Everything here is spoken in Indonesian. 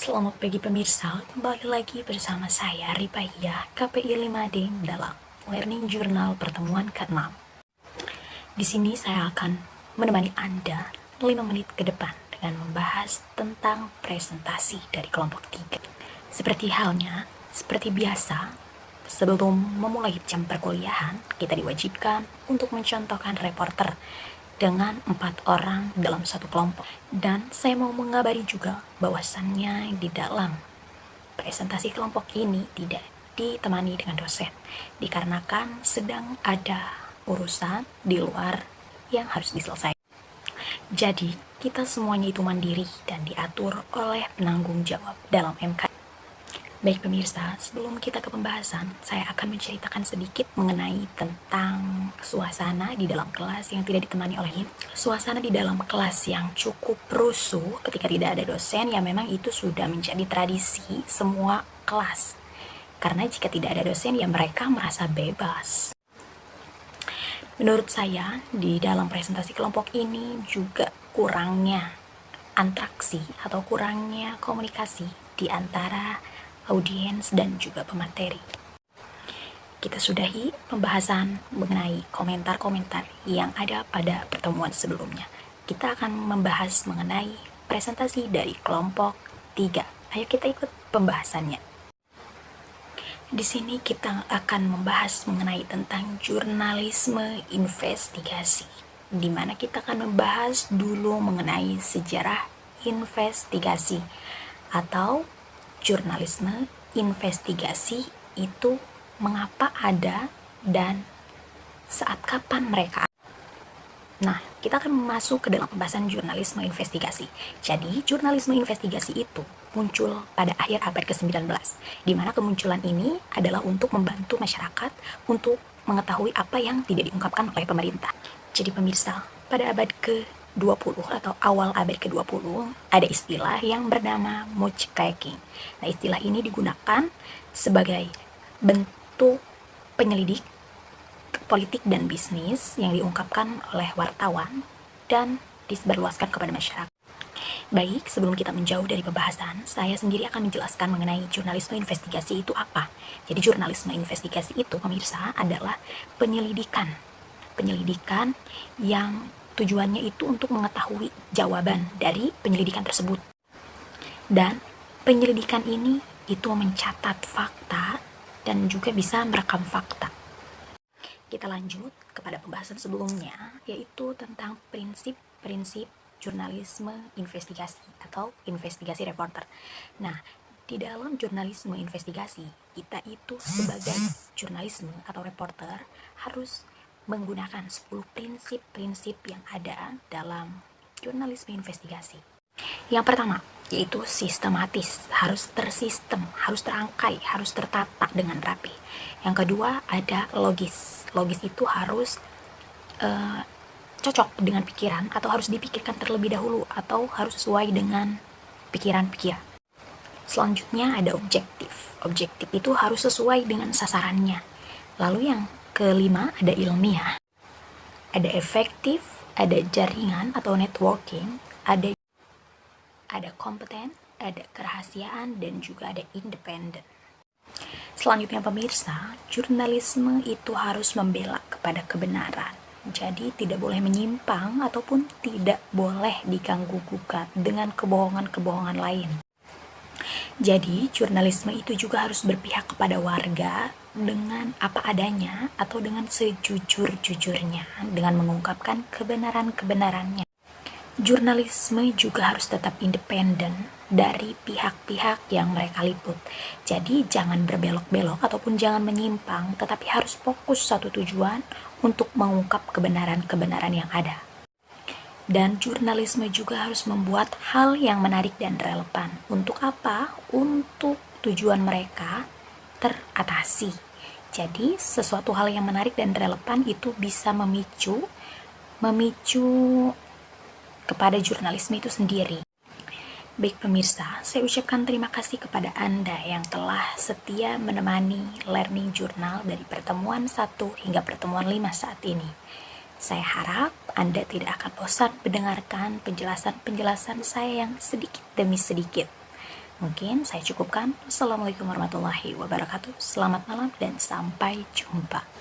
Selamat pagi pemirsa, kembali lagi bersama saya Ripahia KPI 5D dalam Learning Journal pertemuan ke-6. Di sini saya akan menemani Anda 5 menit ke depan dengan membahas tentang presentasi dari kelompok 3. Seperti biasa, sebelum memulai jam perkuliahan, kita diwajibkan untuk mencontohkan reporter dengan 4 orang dalam satu kelompok. Dan saya mau mengabari juga bahwasannya di dalam presentasi kelompok ini tidak ditemani dengan dosen, dikarenakan sedang ada urusan di luar yang harus diselesaikan. Jadi, kita semuanya itu mandiri dan diatur oleh penanggung jawab dalam MK. Baik pemirsa, sebelum kita ke pembahasan, saya akan menceritakan sedikit mengenai tentang suasana di dalam kelas yang tidak ditemani oleh suasana di dalam kelas yang cukup rusuh ketika tidak ada dosen, yang memang itu sudah menjadi tradisi semua kelas. Karena jika tidak ada dosen, ya mereka merasa bebas. Menurut saya, di dalam presentasi kelompok ini juga kurangnya interaksi atau kurangnya komunikasi di antara audiens dan juga pemateri. Kita sudahi pembahasan mengenai komentar-komentar yang ada pada pertemuan sebelumnya. Kita akan membahas mengenai presentasi dari kelompok 3. Ayo kita ikut pembahasannya. Di sini kita akan membahas mengenai tentang jurnalisme investigasi, di mana kita akan membahas dulu mengenai sejarah investigasi atau jurnalisme investigasi itu mengapa ada dan saat kapan mereka ada. Nah, kita akan masuk ke dalam pembahasan jurnalisme investigasi. Jadi, jurnalisme investigasi itu muncul pada akhir abad ke-19, di mana kemunculan ini adalah untuk membantu masyarakat untuk mengetahui apa yang tidak diungkapkan oleh pemerintah. Jadi pemirsa, pada abad ke-20 atau awal abad ke-20 ada istilah yang bernama muckaking. Nah, istilah ini digunakan sebagai bentuk penyelidik politik dan bisnis yang diungkapkan oleh wartawan dan disebarluaskan kepada masyarakat. Baik, sebelum kita menjauh dari pembahasan, saya sendiri akan menjelaskan mengenai jurnalisme investigasi itu apa. Jadi jurnalisme investigasi itu, pemirsa, adalah penyelidikan yang tujuannya itu untuk mengetahui jawaban dari penyelidikan tersebut. Dan penyelidikan ini itu mencatat fakta dan juga bisa merekam fakta. Kita lanjut kepada pembahasan sebelumnya, yaitu tentang prinsip-prinsip jurnalisme investigasi atau investigasi reporter. Nah, di dalam jurnalisme investigasi, kita itu sebagai jurnalisme atau reporter harus menggunakan 10 prinsip-prinsip yang ada dalam jurnalisme investigasi. Yang pertama, yaitu sistematis, harus tersistem, harus terangkai, harus tertata dengan rapi. Yang kedua, ada logis. Logis itu harus cocok dengan pikiran atau harus dipikirkan terlebih dahulu atau harus sesuai dengan pikiran-pikiran. Selanjutnya ada objektif. Objektif itu harus sesuai dengan sasarannya. Lalu yang kelima ada ilmiah, ada efektif, ada jaringan atau networking, ada kompeten, ada kerahasiaan, dan juga ada independen. Selanjutnya pemirsa, jurnalisme itu harus membela kepada kebenaran. Jadi tidak boleh menyimpang ataupun tidak boleh diganggu-gugat dengan kebohongan-kebohongan lain. Jadi, jurnalisme itu juga harus berpihak kepada warga dengan apa adanya atau dengan sejujur-jujurnya dengan mengungkapkan kebenaran-kebenarannya. Jurnalisme juga harus tetap independen dari pihak-pihak yang mereka liput. Jadi, jangan berbelok-belok ataupun jangan menyimpang, tetapi harus fokus satu tujuan untuk mengungkap kebenaran-kebenaran yang ada. Dan jurnalisme juga harus membuat hal yang menarik dan relevan. Untuk apa? Untuk tujuan mereka teratasi. Jadi sesuatu hal yang menarik dan relevan itu bisa memicu kepada jurnalisme itu sendiri. Baik pemirsa, saya ucapkan terima kasih kepada Anda yang telah setia menemani Learning Journal dari pertemuan 1 hingga pertemuan 5 saat ini. Saya harap Anda tidak akan bosan mendengarkan penjelasan-penjelasan saya yang sedikit demi sedikit. Mungkin saya cukupkan. Assalamualaikum warahmatullahi wabarakatuh. Selamat malam dan sampai jumpa.